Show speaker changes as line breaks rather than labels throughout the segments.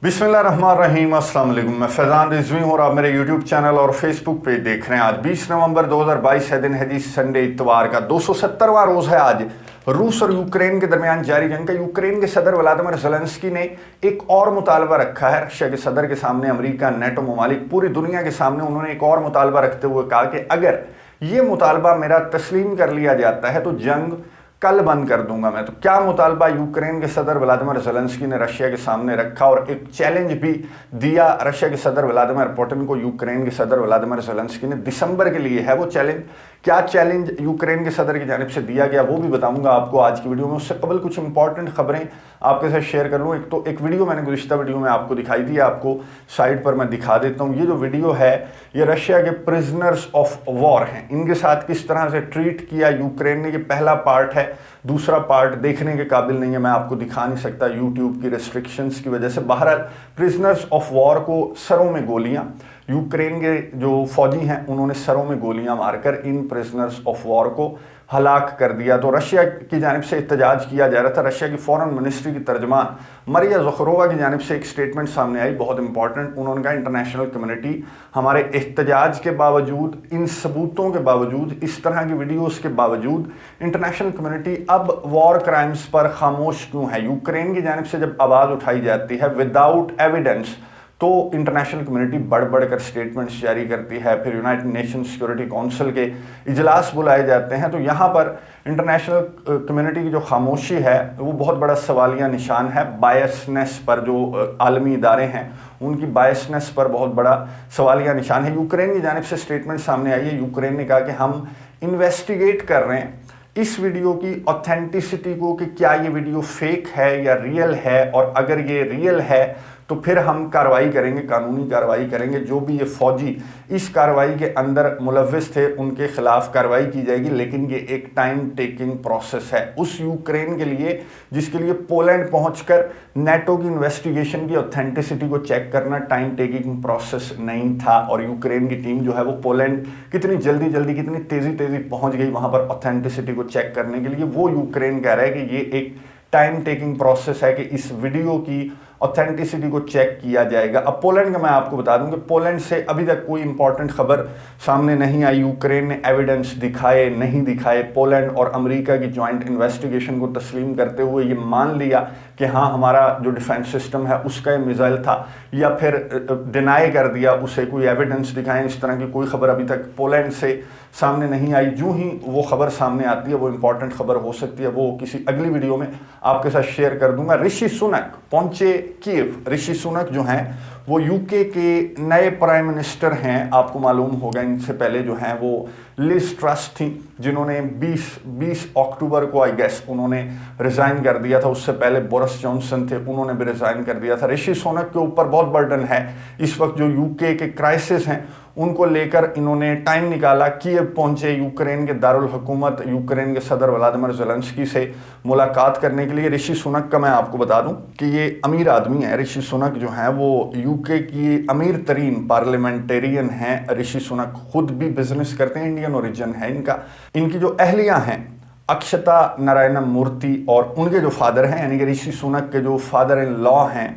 बिस्मिल्लाहिर्रहमानिर्रहीम, अस्सलाम वालेकुम। मैं फैज़ान रिजवी हूँ और आप मेरे यूट्यूब चैनल और फेसबुक पेज देख रहे हैं। आज 20 नवंबर 2022 है, दिन है जी संडे, इतवार का 270वां रोज़ है आज रूस और यूक्रेन के दरमियान जारी जंग का। यूक्रेन के सदर व्लादिमीर ज़ेलेंस्की ने एक और मुतालबा रखा है रशिया के सदर के सामने। अमेरिका, नेटो ममालिक, पूरी दुनिया के सामने उन्होंने एक और मुतालबा रखते हुए कहा कि अगर ये मुतालबा मेरा तस्लीम कर लिया जाता है तो जंग कल बंद कर दूंगा मैं। तो क्या मुतालबा यूक्रेन के सदर व्लादिमीर ज़ेलेंस्की ने रशिया के सामने रखा और एक चैलेंज भी दिया रशिया के सदर व्लादिमीर पुतिन को। यूक्रेन के सदर व्लादिमीर ज़ेलेंस्की ने दिसंबर के लिए है वो चैलेंज। क्या चैलेंज यूक्रेन के सदर की जानिब से दिया गया वो भी बताऊंगा आपको आज की वीडियो में। उससे कबल कुछ इंपॉर्टेंट खबरें आपके साथ शेयर कर लूँ। एक वीडियो मैंने गुज़िश्ता वीडियो में आपको दिखाई थी, आपको साइड पर मैं दिखा देता हूँ। ये जो वीडियो है ये रशिया के प्रिजनर्स ऑफ वॉर हैं, इनके साथ किस तरह से ट्रीट किया यूक्रेन ने। ये पहला पार्ट है, दूसरा पार्ट देखने के काबिल नहीं है, मैं आपको दिखा नहीं सकता यूट्यूब की रेस्ट्रिक्शंस की वजह से। बहरहाल प्रिजनर्स ऑफ वॉर को सरों में गोलियां, यूक्रेन के जो फौजी हैं उन्होंने सरों में गोलियां मारकर इन प्रिजनर्स ऑफ वॉर को हलाक कर दिया। तो रशिया की जानिब से एहतजाज किया जा रहा था। रशिया की फॉरेन मिनिस्ट्री की तर्जमान मरिया ज़खरोवा की जानिब से एक स्टेटमेंट सामने आई, बहुत इंपॉर्टेंट। उन्होंने कहा इंटरनेशनल कम्युनिटी हमारे एहतजाज के बावजूद, इन सबूतों के बावजूद, इस तरह की वीडियोस के बावजूद इंटरनेशनल कम्युनिटी अब वॉर क्राइम्स पर खामोश क्यों है। यूक्रेन की जानिब से जब आवाज़ उठाई जाती है विदाउट एविडेंस तो इंटरनेशनल कम्युनिटी बढ़ बढ़ कर स्टेटमेंट्स जारी करती है। फिर यूनाइटेड नेशन सिक्योरिटी काउंसिल के इजलास बुलाए जाते हैं। तो यहाँ पर इंटरनेशनल कम्युनिटी की जो खामोशी है वो बहुत बड़ा सवालिया निशान है। बायसनेस पर, जो आलमी इदारे हैं उनकी बायसनेस पर बहुत बड़ा सवालिया निशान है। यूक्रेन की जानिब से स्टेटमेंट सामने आई है। यूक्रेन ने कहा कि हम इन्वेस्टिगेट कर रहे हैं इस वीडियो की ऑथेंटिसिटी को, कि क्या ये वीडियो फेक है या रियल है, और अगर ये रियल है तो फिर हम कार्रवाई करेंगे, कानूनी कार्रवाई करेंगे। जो भी ये फौजी इस कार्रवाई के अंदर मुलव्विस थे उनके खिलाफ कार्रवाई की जाएगी। लेकिन ये एक टाइम टेकिंग प्रोसेस है उस यूक्रेन के लिए जिसके लिए पोलैंड पहुंचकर नेटो की इन्वेस्टिगेशन की ऑथेंटिसिटी को चेक करना टाइम टेकिंग प्रोसेस नहीं था। और यूक्रेन की टीम जो है वो पोलैंड कितनी जल्दी कितनी तेज़ी पहुंच गई वहां पर ऑथेंटिसिटी को चेक करने के लिए। वो यूक्रेन कह रहा है कि ये एक टाइम टेकिंग प्रोसेस है कि इस वीडियो की ऑथेंटिसिटी को चेक किया जाएगा। अब पोलैंड का मैं आपको बता दूं कि पोलैंड से अभी तक कोई इंपॉर्टेंट खबर सामने नहीं आई। यूक्रेन ने एविडेंस दिखाए नहीं दिखाए, पोलैंड और अमेरिका की जॉइंट इन्वेस्टिगेशन को तस्लीम करते हुए ये मान लिया कि हाँ हमारा जो डिफेंस सिस्टम है उसका ये मिसाइल था, या फिर डिनाई कर दिया उसे, कोई एविडेंस दिखाएं। इस तरह की कोई खबर अभी तक पोलैंड से सामने नहीं आई। जो ही वो खबर सामने आती है, वो इंपॉर्टेंट खबर हो सकती है, वो किसी अगली वीडियो में आपके साथ शेयर कर दूंगा। ऋषि सुनक पहुंचे कीव। ऋषि सुनक जो हैं वो यूके के नए प्राइम मिनिस्टर हैं। आपको मालूम होगा इनसे पहले जो हैं वो लिज ट्रस थी, जिन्होंने 20 अक्टूबर को आई गेस उन्होंने रिज़ाइन कर दिया था। उससे पहले बोरिस जॉनसन थे, उन्होंने भी रिज़ाइन कर दिया था। ऋषि सुनक के ऊपर बहुत बर्डन है इस वक्त। जो यूके के क्राइसिस हैं उनको लेकर इन्होंने टाइम निकाला, कीव पहुंचे, यूक्रेन के दारुल हुकूमत, यूक्रेन के सदर व्लादिमीर ज़ेलेंस्की से मुलाकात करने के लिए। ऋषि सुनक का मैं आपको बता दूं कि ये अमीर आदमी है। ऋषि सुनक जो हैं वो यूके की अमीर तरीन पार्लियामेंटेरियन हैं। ऋषि सुनक खुद भी बिजनेस करते हैं, इंडियन ओरिजिन है इनका। इनकी जो अहलियाँ हैं अक्षता नारायण मूर्ति, और उनके जो फादर हैं यानी कि ऋषि सुनक के जो फादर इन लॉ हैं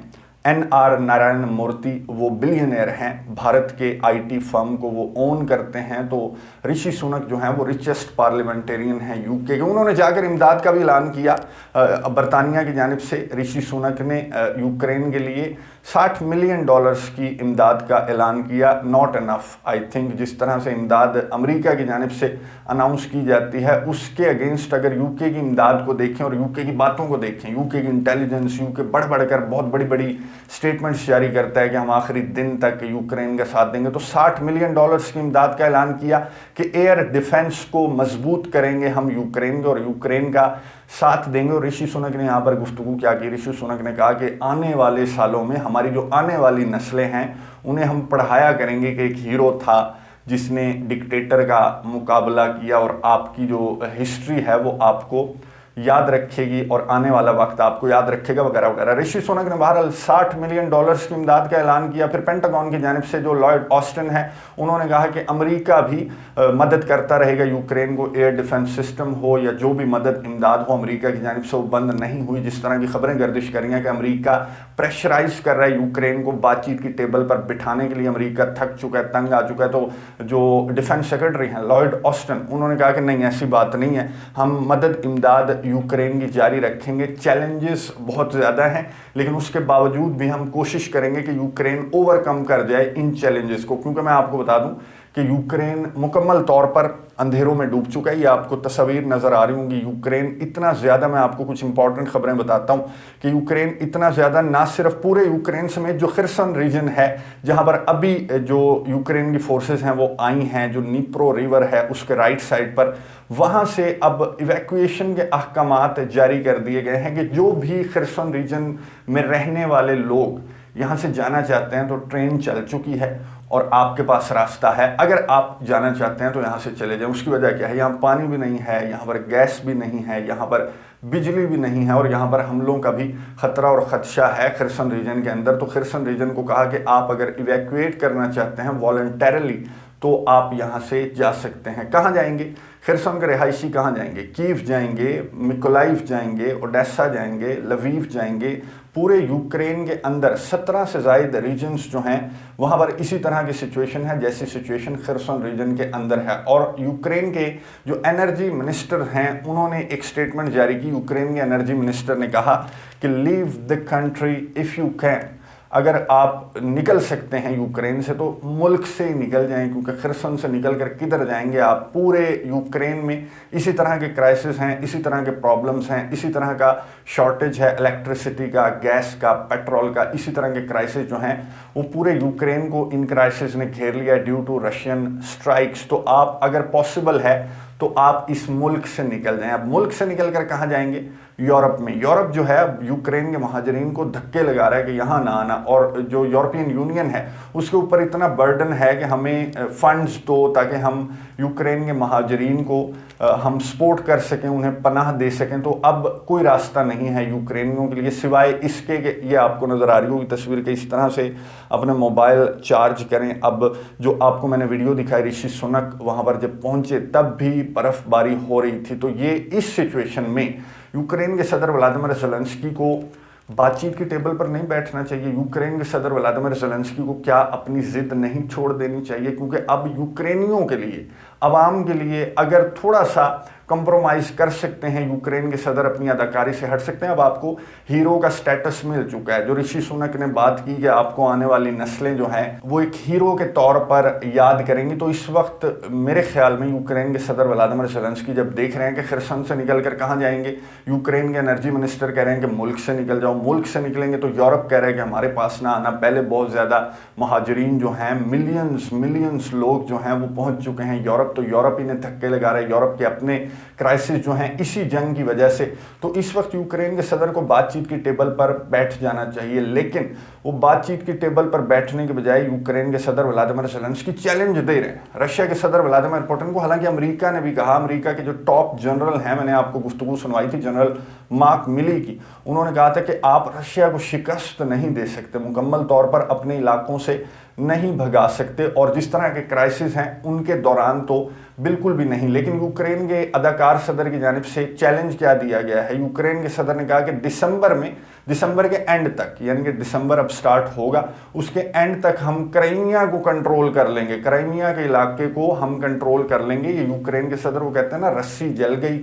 NR नारायण मूर्ति, वो बिलियनियर हैं, भारत के IT फर्म को वो ओन करते हैं। तो ऋषि सुनक जो हैं वो रिचेस्ट पार्लियामेंटेरियन हैं यूके के। उन्होंने जाकर इमदाद का भी ऐलान किया बरतानिया की जानिब से। ऋषि सुनक ने यूक्रेन के लिए $60 मिलियन की इमदाद का ऐलान किया। Not enough I think. जिस तरह से इमदाद अमेरिका की जानिब से अनाउंस की जाती है उसके अगेंस्ट अगर यूके की इमदाद को देखें और यूके की बातों को देखें, यूके की इंटेलिजेंस, यूके बढ़ बढ़कर बहुत बड़ी बड़ी स्टेटमेंट्स जारी करता है कि हम आखिरी दिन तक यूक्रेन का साथ देंगे। तो $60 मिलियन की इमदाद का ऐलान किया कि एयर डिफेंस को मजबूत करेंगे हम यूक्रेन के, और यूक्रेन का साथ देंगे। और ऋषि सुनक ने यहाँ पर गुफ्तगू क्या की। ऋषि सुनक ने कहा कि आने वाले सालों में हमारी जो आने वाली नस्लें हैं उन्हें हम पढ़ाया करेंगे कि एक हीरो था जिसने डिक्टेटर का मुकाबला किया, और आपकी जो हिस्ट्री है वो आपको याद रखेगी और आने वाला वक्त आपको याद रखेगा वगैरह वगैरह। ऋषि सुनक ने बहरहाल $60 मिलियन की इमदाद का ऐलान किया। फिर पेंटागन की जानिब से जो लॉयड ऑस्टिन है उन्होंने कहा कि अमेरिका भी मदद करता रहेगा यूक्रेन को, एयर डिफेंस सिस्टम हो या जो भी मदद इमदाद हो अमेरिका की जानिब से वो बंद नहीं हुई। जिस तरह की खबरें गर्दिश कर रही हैं कि अमेरिका प्रेशराइज कर रहा है यूक्रेन को बातचीत की टेबल पर बिठाने के लिए। अमेरिका थक चुका है, तंग आ चुका है। तो जो डिफेंस सेक्रेटरी हैं लॉयड ऑस्टिन, उन्होंने कहा कि नहीं, ऐसी बात नहीं है, हम मदद इमदाद यूक्रेन की जारी रखेंगे। चैलेंजेस बहुत ज़्यादा हैं, लेकिन उसके बावजूद भी हम कोशिश करेंगे कि यूक्रेन ओवरकम कर जाए इन चैलेंजेस को। क्योंकि मैं आपको बता दूं कि यूक्रेन मुकम्मल तौर पर अंधेरों में डूब चुका है। ये आपको तस्वीर नज़र आ रही होंगी। यूक्रेन इतना ज़्यादा, मैं आपको कुछ इंपॉर्टेंट खबरें बताता हूँ कि यूक्रेन इतना ज़्यादा, ना सिर्फ पूरे यूक्रेन समेत जो खिर्सन रीजन है जहाँ पर अभी जो यूक्रेन की फोर्सेस हैं वो आई हैं, जो नीप्रो रिवर है उसके राइट साइड पर, वहाँ से अब इवैक्यूएशन के अहकामात जारी कर दिए गए हैं कि जो भी खिर्सन रीजन में रहने वाले लोग यहाँ से जाना चाहते हैं तो ट्रेन चल चुकी है और आपके पास रास्ता है। अगर आप जाना चाहते हैं तो यहाँ से चले जाएं। उसकी वजह क्या है? यहाँ पानी भी नहीं है, यहाँ पर गैस भी नहीं है, यहाँ पर बिजली भी नहीं है, और यहाँ पर हमलों का भी खतरा और ख़दशा है खिर्सन रीजन के अंदर। तो खिर्सन रीजन को कहा कि आप अगर इवैक्यूएट करना चाहते हैं वॉलंटरली तो आप यहाँ से जा सकते हैं। कहाँ जाएंगे? खिर्सन के रिहायशी कहाँ जाएंगे? कीव जाएंगे, मिकोलाइव जाएंगे, ओडेसा जाएंगे, लवीव जाएंगे। पूरे यूक्रेन के अंदर 17 से ज़ायद रीजन्स जो हैं वहाँ पर इसी तरह की सिचुएशन है जैसी सिचुएशन खिर्सन रीजन के अंदर है। और यूक्रेन के जो एनर्जी मिनिस्टर हैं उन्होंने एक स्टेटमेंट जारी की। यूक्रेन के एनर्जी मिनिस्टर ने कहा कि leave the country if you can, अगर आप निकल सकते हैं यूक्रेन से तो मुल्क से ही निकल जाएं, क्योंकि खिर्सन से निकल कर किधर जाएंगे आप? पूरे यूक्रेन में इसी तरह के क्राइसिस हैं, इसी तरह के प्रॉब्लम्स हैं, इसी तरह का शॉर्टेज है इलेक्ट्रिसिटी का, गैस का, पेट्रोल का। इसी तरह के क्राइसिस जो हैं वो पूरे यूक्रेन को इन क्राइसिस ने घेर लिया ड्यू टू रशियन स्ट्राइक्स। तो आप अगर पॉसिबल है तो आप इस मुल्क से निकल जाएं। अब मुल्क से निकल कर कहाँ जाएंगे? यूरोप में। यूरोप जो है अब यूक्रेन के महाजरीन को धक्के लगा रहा है कि यहाँ ना आना, और जो यूरोपियन यूनियन है उसके ऊपर इतना बर्डन है कि हमें फंड्स दो ताकि हम यूक्रेन के महाजरीन को हम सपोर्ट कर सकें, उन्हें पनाह दे सकें। तो अब कोई रास्ता नहीं है यूक्रेनियों के लिए सिवाय इसके कि ये आपको नज़र आ रही होगी तस्वीर के इस तरह से अपने मोबाइल चार्ज करें। अब जो आपको मैंने वीडियो दिखाई ऋषि सुनक वहाँ पर जब पहुँचे तब भी बर्फ़बारी हो रही थी। तो ये इस सिचुएशन में यूक्रेन के सदर व्लादिमीर ज़ेलेंस्की को बातचीत की टेबल पर नहीं बैठना चाहिए। यूक्रेन के सदर व्लादिमीर ज़ेलेंस्की को क्या अपनी ज़िद नहीं छोड़ देनी चाहिए? क्योंकि अब यूक्रेनियों के लिए, आवाम के लिए अगर थोड़ा सा कंप्रोमाइज़ कर सकते हैं यूक्रेन के सदर, अपनी अदाकारी से हट सकते हैं। अब आपको हीरो का स्टेटस मिल चुका है। जो ऋषि सुनक ने बात की कि आपको आने वाली नस्लें जो हैं वो एक हीरो के तौर पर याद करेंगी, तो इस वक्त मेरे ख्याल में यूक्रेन के सदर व्लादिमीर ज़ेलेंस्की जब देख रहे हैं कि खिर्सन से निकल कर कहाँ जाएंगे, यूक्रेन के एनर्जी मिनिस्टर कह रहे हैं कि मुल्क से निकल जाओ, मुल्क से निकलेंगे तो यूरोप कह रहे हैं कि हमारे पास ना आना। पहले बहुत ज़्यादा महाजरीन जो हैं, मिलियंस लोग जो हैं वो पहुँच चुके हैं यूरोप। तो यूरोप इन्हें धक्के लगा रहे हैं, यूरोप के अपने क्राइसिस जो हैं इसी जंग की वजह से। तो इस वक्त यूक्रेन के सदर को बातचीत की टेबल पर बैठ जाना चाहिए, लेकिन वो बातचीत की टेबल पर बैठने के बजाय यूक्रेन के सदर व्लादिमीर ज़ेलेंस्की चैलेंज दे रहे हैं रशिया के सदर व्लादिमीर पुतिन को। हालांकि अमेरिका ने भी कहा, अमेरिका के जो टॉप जनरल हैं, मैंने आपको गुफ्तगू सुनवाई थी जनरल मार्क मिली की, उन्होंने कहा था कि आप रशिया को शिकस्त नहीं दे सकते, मुकम्मल तौर पर अपने इलाकों से नहीं भगा सकते, और जिस तरह के क्राइसिस हैं उनके दौरान तो बिल्कुल भी नहीं। लेकिन यूक्रेन के अदाकार सदर की जानिब से चैलेंज क्या दिया गया है? यूक्रेन के सदर ने कहा कि दिसंबर के एंड तक, यानी कि दिसंबर अब स्टार्ट होगा, उसके एंड तक हम क्राइमिया को कंट्रोल कर लेंगे, क्राइमिया के इलाके को हम कंट्रोल कर लेंगे। ये यूक्रेन के सदर, वो कहते हैं ना रस्सी जल गई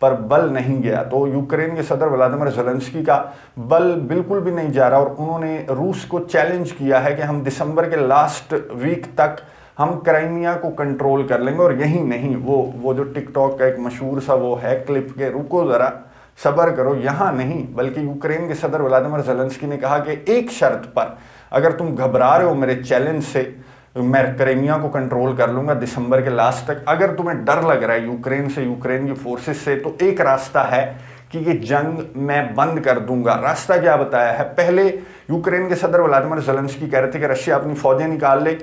पर बल नहीं गया। तो यूक्रेन के सदर व्लादिमीर ज़ेलेंस्की का बल बिल्कुल भी नहीं जा रहा, और उन्होंने रूस को चैलेंज किया है कि हम दिसंबर के लास्ट वीक तक हम क्राइमिया को कंट्रोल कर लेंगे। और यही नहीं, वो जो टिकटॉक का एक मशहूर सा वो है क्लिप के रुको ज़रा सब्र करो, यहाँ नहीं, बल्कि यूक्रेन के सदर व्लादिमीर ज़ेलेंस्की ने कहा कि एक शर्त पर, अगर तुम घबरा रहे हो मेरे चैलेंज से, मैं क्राइमिया को कंट्रोल कर लूँगा दिसंबर के लास्ट तक। अगर तुम्हें डर लग रहा है यूक्रेन से, यूक्रेन की फोर्सेस से, तो एक रास्ता है कि ये जंग मैं बंद कर दूंगा। रास्ता क्या बताया है? पहले यूक्रेन के सदर व्लादिमीर ज़ेलेंस्की कह रहे थे कि रशिया अपनी फौजें निकाल ले,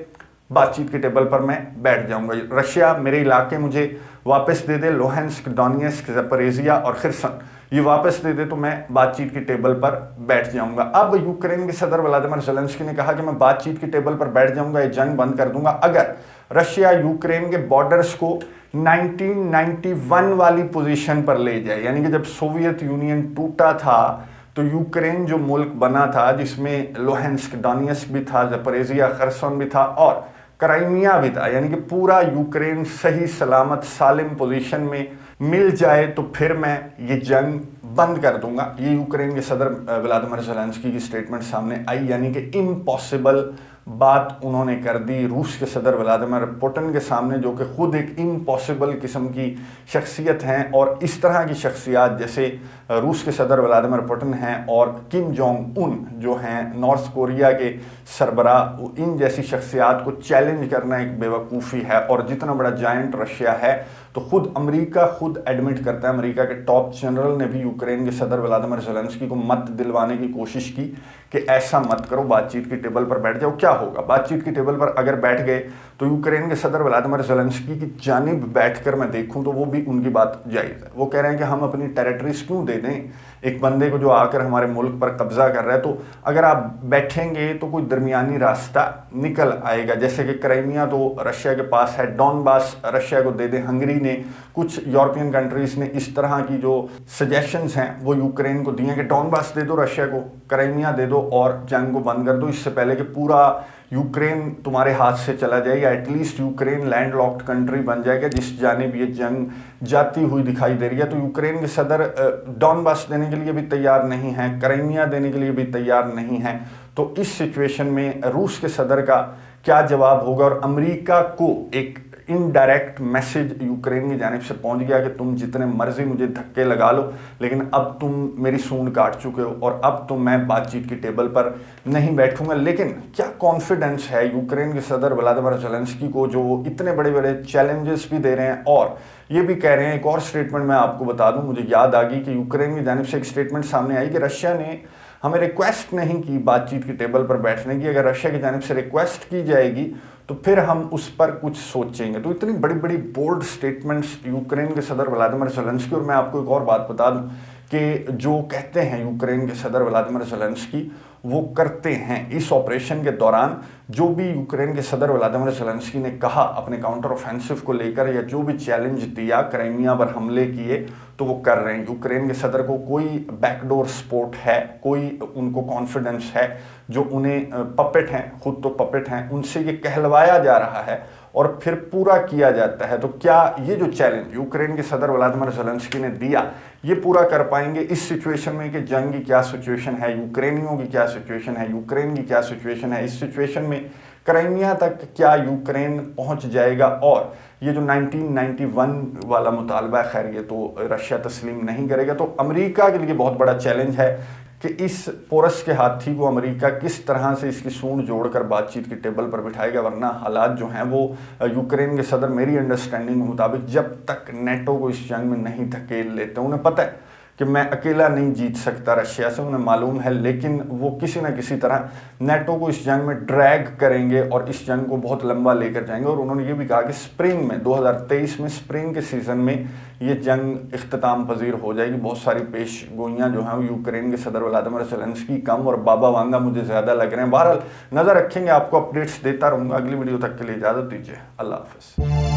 बातचीत की टेबल पर मैं बैठ जाऊंगा, रशिया मेरे इलाके मुझे वापस दे दे, लोहांस्क, डोनेट्स्क, ज़पोरिज़िया और खिर्सन ये वापस दे दे, तो मैं बातचीत की टेबल पर बैठ जाऊंगा। अब यूक्रेन के सदर व्लादिमीर ज़ेलेंस्की ने कहा कि मैं बातचीत की टेबल पर बैठ जाऊंगा, ये जंग बंद कर दूंगा अगर रशिया यूक्रेन के बॉर्डर्स को 1991 वाली पोजीशन पर ले जाए, यानी कि जब सोवियत यूनियन टूटा था तो यूक्रेन जो मुल्क बना था जिसमें लुहांस्क, डोनेट्स्क भी था, ज़पोरिज़िया, खरसन भी था और क्राइमिया भी था, यानी कि पूरा यूक्रेन सही सलामत सालिम पोजीशन में मिल जाए तो फिर मैं ये जंग बंद कर दूंगा। ये यूक्रेन के सदर व्लादिमीर ज़ेलेंस्की की स्टेटमेंट सामने आई, यानी कि इम्पॉसिबल बात उन्होंने कर दी रूस के सदर व्लादिमीर पुतिन के सामने, जो कि खुद एक इम्पॉसिबल किस्म की शख्सियत हैं। और इस तरह की शख्सियत जैसे रूस के सदर व्लादिमीर पुतिन हैं और किम जोंग उन जो हैं नॉर्थ कोरिया के सरबरा, इन जैसी शख्सियत को चैलेंज करना एक बेवकूफ़ी है। और जितना बड़ा जायंट रशिया है, तो खुद अमेरिका खुद एडमिट करता है, अमेरिका के टॉप जनरल ने भी यूक्रेन के सदर व्लादिमीर ज़ेलेंस्की को मत दिलवाने की कोशिश की कि ऐसा मत करो, बातचीत की टेबल पर बैठ जाओ। क्या होगा, बातचीत की टेबल पर अगर बैठ गए तो यूक्रेन के सदर व्लादिमीर ज़ेलेंस्की की जानिब बैठकर मैं देखूं तो वो भी उनकी बात जायज़ है। वो कह रहे हैं कि हम अपनी टेरिटरीज क्यों दे दें एक बंदे को जो आकर हमारे मुल्क पर कब्जा कर रहा है। तो अगर आप बैठेंगे तो कोई दरमियानी रास्ता निकल आएगा, जैसे कि क्राइमिया तो रशिया के पास है, डॉनबास रशिया को दे दें। हंगरी ने, कुछ यूरोपियन कंट्रीज ने इस तरह की जो सजेशंस हैं वो यूक्रेन को दिए कि डॉनबास दे दो रशिया को, क्राइमिया दे दो और जंग को बंद कर दो, इससे पहले कि पूरा यूक्रेन तुम्हारे हाथ से चला जाए, या at least Ukraine land locked country बन जाएगा जिस जानिब ये जंग जाती हुई दिखाई दे रही है। तो यूक्रेन के सदर डॉनबास देने के लिए भी तैयार नहीं हैं, क्राइमिया देने के लिए भी तैयार नहीं हैं। तो इस सिचुएशन में रूस के सदर का क्या जवाब होगा, और अमेरिका को एक इनडायरेक्ट मैसेज यूक्रेन की जानिब से पहुंच गया कि तुम जितने मर्जी मुझे धक्के लगा लो, लेकिन अब तुम मेरी सूंड काट चुके हो और अब तो मैं बातचीत की टेबल पर नहीं बैठूंगा। लेकिन क्या कॉन्फिडेंस है यूक्रेन के सदर व्लादिमीर ज़ेलेंस्की को, जो इतने बड़े बड़े चैलेंजेस भी दे रहे हैं और ये भी कह रहे हैं। एक और स्टेटमेंट मैं आपको बता दूं, मुझे याद आ गई कि यूक्रेन की जानिब से एक स्टेटमेंट सामने आई कि रशिया ने हमें रिक्वेस्ट नहीं की बातचीत की टेबल पर बैठने की, अगर रशिया की जानिब से रिक्वेस्ट की जाएगी तो फिर हम उस पर कुछ सोचेंगे। तो इतनी बड़ी बड़ी बोल्ड स्टेटमेंट्स यूक्रेन के सदर व्लादिमीर ज़ेलेंस्की। और मैं आपको एक और बात बता दूं कि जो कहते हैं यूक्रेन के सदर व्लादिमीर ज़ेलेंस्की वो करते हैं। इस ऑपरेशन के दौरान जो भी यूक्रेन के सदर व्लादिमीर ज़ेलेंस्की ने कहा अपने काउंटर ऑफेंसिव को लेकर, या जो भी चैलेंज दिया, क्राइमिया पर हमले किए, तो वो कर रहे हैं। यूक्रेन के सदर को कोई बैकडोर सपोर्ट है, कोई उनको कॉन्फिडेंस है, जो उन्हें पपेट हैं, खुद तो पपेट हैं, उनसे ये कहलवाया जा रहा है और फिर पूरा किया जाता है। तो क्या ये जो चैलेंज यूक्रेन के सदर व्लादिमीर ज़ेलेंस्की ने दिया ये पूरा कर पाएंगे इस सिचुएशन में, कि जंग की क्या सिचुएशन है, यूक्रेनियों की क्या सिचुएशन है, यूक्रेन की क्या सिचुएशन है, इस सिचुएशन में क्राइमिया तक क्या यूक्रेन पहुंच जाएगा। और ये जो 1991 वाला मुतालबा, खैर ये तो रशिया तस्लीम नहीं करेगा। तो अमेरिका के लिए बहुत बड़ा चैलेंज है कि इस पोरस के हाथी को अमेरिका किस तरह से इसकी सूंड जोड़कर बातचीत की टेबल पर बिठाएगा। वरना हालात जो हैं वो यूक्रेन के सदर मेरी अंडरस्टैंडिंग के मुताबिक जब तक नेटो को इस जंग में नहीं धकेल लेते, उन्हें पता है कि मैं अकेला नहीं जीत सकता रशिया से, उन्हें मालूम है, लेकिन वो किसी न किसी तरह नेटो को इस जंग में ड्रैग करेंगे और इस जंग को बहुत लंबा लेकर जाएंगे। और उन्होंने ये भी कहा कि स्प्रिंग में 2023 में स्प्रिंग के सीज़न में ये जंग इख्तिताम पजीर हो जाएगी। बहुत सारी पेश गोइयाँ जो हैं वो यूक्रेन के सदर व्लादिमीर ज़ेलेंस्की कम और बाबा वांगा मुझे ज़्यादा लग रहे हैं। बहरहाल नज़र रखेंगे, आपको अपडेट्स देता रहूँगा। अगली वीडियो तक के लिए इजाज़त दीजिए, अल्लाह हाफ़िज़।